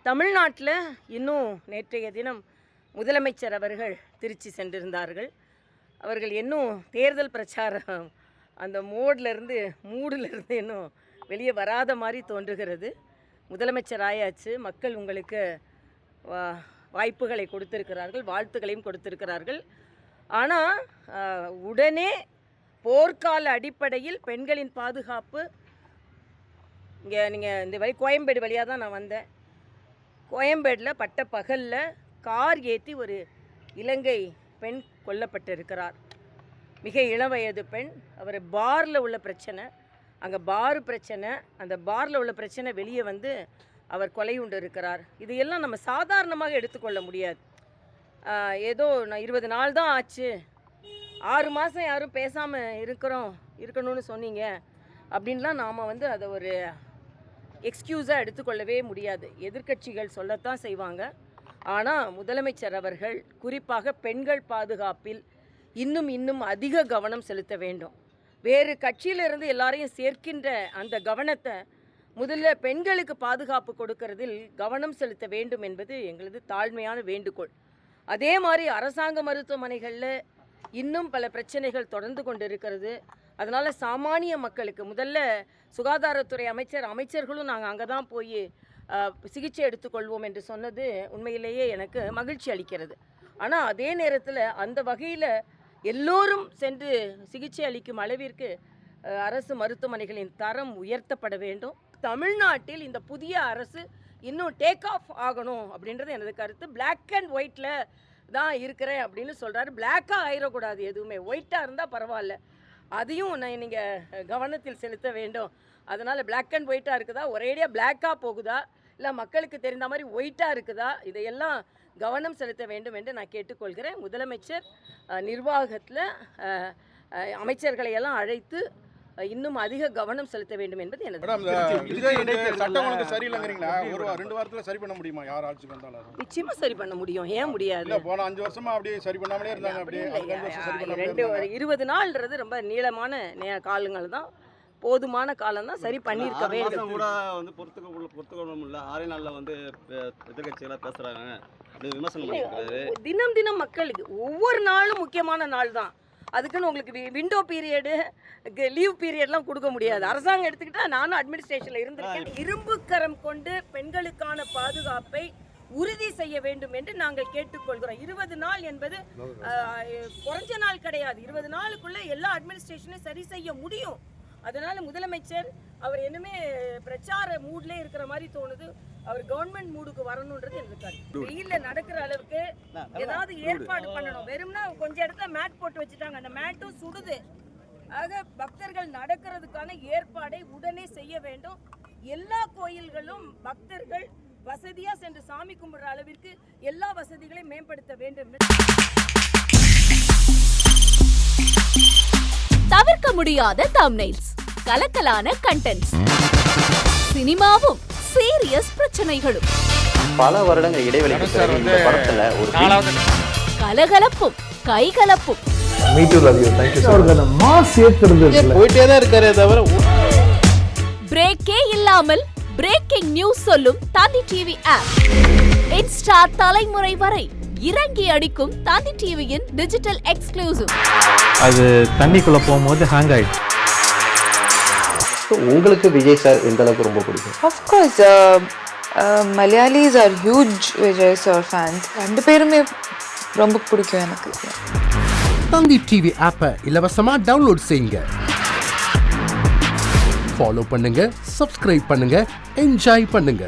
தமிழ்நாட்டில் இன்னும் நேற்றைய தினம் முதலமைச்சர் அவர்கள் திருச்சி சென்றிருந்தார்கள். அவர்கள் இன்னும் தேர்தல் பிரச்சாரம் அந்த மூடிலிருந்து இன்னும் வெளியே வராத மாதிரி தோன்றுகிறது. முதலமைச்சர் ஆயாச்சு, மக்கள் உங்களுக்கு வாய்ப்புகளை கொடுத்திருக்கிறார்கள், வாழ்த்துக்களையும் கொடுத்திருக்கிறார்கள். ஆனால் உடனே போர்க்கால அடிப்படையில் பெண்களின் பாதுகாப்பு இங்கே நீங்கள் இந்த வழி கோயம்பேடு வழியாக தான் நான் வந்தேன். கோயம்பேடில் பட்ட பகலில் கார் ஏற்றி ஒரு இலங்கை பெண் கொல்லப்பட்டிருக்கிறார். மிக இளவயது பெண். அவர் பாரில் உள்ள பிரச்சனை, அங்கே பார் பிரச்சனை, அந்த பாரில் உள்ள பிரச்சனை வெளியே வந்து அவர் கொலை உண்டு இருக்கிறார். இதையெல்லாம் நம்ம சாதாரணமாக எடுத்துக்கொள்ள முடியாது. ஏதோ நான் 20 நாள் தான் ஆச்சு, 6 மாதம் யாரும் பேசாமல் இருக்கணும்னு சொன்னீங்க அப்படின்லாம் நாம் வந்து அதை ஒரு எக்ஸ்கியூஸாக எடுத்துக்கொள்ளவே முடியாது. எதிர்க்கட்சிகள் சொல்லத்தான் செய்வாங்க. ஆனால் முதலமைச்சர் அவர்கள் குறிப்பாக பெண்கள் பாதுகாப்பில் இன்னும் அதிக கவனம் செலுத்த வேண்டும். வேறு கட்சியிலிருந்து எல்லாரையும் சேர்க்கின்ற அந்த கவனத்தை முதல்ல பெண்களுக்கு பாதுகாப்பு கொடுக்கறதில் கவனம் செலுத்த வேண்டும் என்பது எங்களது தாழ்மையான வேண்டுகோள். அதே மாதிரி அரசாங்க மருத்துவமனைகளில் இன்னும் பல பிரச்சனைகள் தொடர்ந்து கொண்டு இருக்கிறது. அதனால் சாமானிய மக்களுக்கு முதல்ல சுகாதாரத்துறை அமைச்சர்களும் நாங்கள் அங்கே தான் போய் சிகிச்சை எடுத்துக்கொள்வோம் என்று சொன்னது உண்மையிலேயே எனக்கு மகிழ்ச்சி அளிக்கிறது. ஆனால் அதே நேரத்தில் அந்த வகையில் எல்லோரும் சென்று சிகிச்சை அளிக்கும் அளவிற்கு அரசு மருத்துவமனைகளின் தரம் உயர்த்தப்பட வேண்டும். தமிழ்நாட்டில் இந்த புதிய அரசு இன்னும் டேக் ஆஃப் ஆகணும் அப்படின்றது எனது கருத்து. பிளாக் அண்ட் ஒயிட்டில் தான் இருக்கிறேன் அப்படின்னு சொல்கிறாரு. பிளாக்காக ஆயிடக்கூடாது, எதுவுமே ஒயிட்டாக இருந்தால் பரவாயில்ல, அதையும் நீங்கள் கவனத்தில் செலுத்த வேண்டும். அதனால் பிளாக் அண்ட் ஒயிட்டாக இருக்குதா, ஒரேடியாக பிளாக்காக போகுதா, இல்லை மக்களுக்கு தெரிந்த மாதிரி ஒயிட்டாக இருக்குதா, இதையெல்லாம் கவனம் செலுத்த வேண்டும் என்று நான் கேட்டுக்கொள்கிறேன். முதலமைச்சர் நிர்வாகத்தில் அமைச்சர்களை எல்லாம் அழைத்து இன்னும் அதிக கவனம் செலுத்த வேண்டும் என்பது எனது. நிச்சயமா சரி பண்ண முடியும். ஏன் முடியாது? 20 நாள்ன்றது ரொம்ப நீளமான காலங்கள் தான், போதுமான காலம் தான், சரி பண்ணியிருக்க வேண்டும். கூட வந்து பொறுத்துக்கொள்ள 6 நாளில் வந்து எதிர்கட்சிகளாக பேசுகிறாங்க, விமர்சனம் பண்ணியிருக்காரு. தினம் மக்களுக்கு ஒவ்வொரு நாளும் முக்கியமான நாள் தான். அதுக்குன்னு உங்களுக்கு விண்டோ பீரியடு, லீவ் பீரியட்லாம் கொடுக்க முடியாது. அரசாங்கம் எடுத்துக்கிட்டால் நானும் அட்மினிஸ்ட்ரேஷனில் இருந்திருக்கேன். இரும்பு கரம் கொண்டு பெண்களுக்கான பாதுகாப்பை உறுதி செய்ய வேண்டும் என்று நாங்கள் கேட்டுக்கொள்கிறோம். 20 நாள் என்பது குறைஞ்ச நாள் கிடையாது. 20 நாளுக்குள்ளே எல்லா அட்மினிஸ்ட்ரேஷனையும் சரி செய்ய முடியும். அதனால முதலமைச்சர் அவர் என்னமே பிரச்சார மூட்ல இருக்கிற மாதிரி தோணுது. அவர் கவர்மெண்ட் மூடுக்கு வரணும்ன்றது எனக்கு கருத்து. வெயில்ல நடக்கிற அளவுக்கு ஏதாவது ஏற்பாடு பண்ணணும். வெறும்னா கொஞ்சம் இடத்துல மேட் போட்டு வச்சுட்டாங்க, அந்த மேட்டும் சுடுது. ஆக பக்தர்கள் நடக்கிறதுக்கான ஏற்பாடை உடனே செய்ய வேண்டும். எல்லா கோயில்களும் பக்தர்கள் வசதியா சென்று சாமி கும்பிடுற அளவிற்கு எல்லா வசதிகளையும் மேம்படுத்த வேண்டும். தவிர்க்க முடியாத தம்ப்நெயில்ஸ், கலக்கலான கண்டென்ட்ஸ், சினிமாவும் சீரியஸ் பிரச்சனைகளும், பல வருடங்கள் இடைவெளிக்கு பிறகு இந்த படத்துல ஒரு கலகலப்பும் கைகலப்பும், பிரேக்கே இல்லாமல் பிரேக்கிங் நியூஸ் சொல்லும் தந்தி டிவி ஆப். இன்ஸ்டா தலைமுறை வரை இறங்கி அடிக்கும் தந்தி டிவியின் டிஜிட்டல் எக்ஸ்க்ளூசிவ். அது தண்ணிக்குள்ள போகும்போது ஹேங் ஆயிடுச்சு. உங்களுக்கு விஜய் சார் எந்த அளவுக்கு ரொம்ப பிடிக்கும்? Of course, Malayalis are huge Vijay sir fans. ரெண்டு பேருமே ரொம்ப பிடிக்கும் எனக்கு. தந்தி டிவி ஆப்பை இலவசமா டவுன்லோட் செய்யுங்க, ஃபாலோ பண்ணுங்க, சப்ஸ்கிரைப் பண்ணுங்க, என்ஜாய் பண்ணுங்க.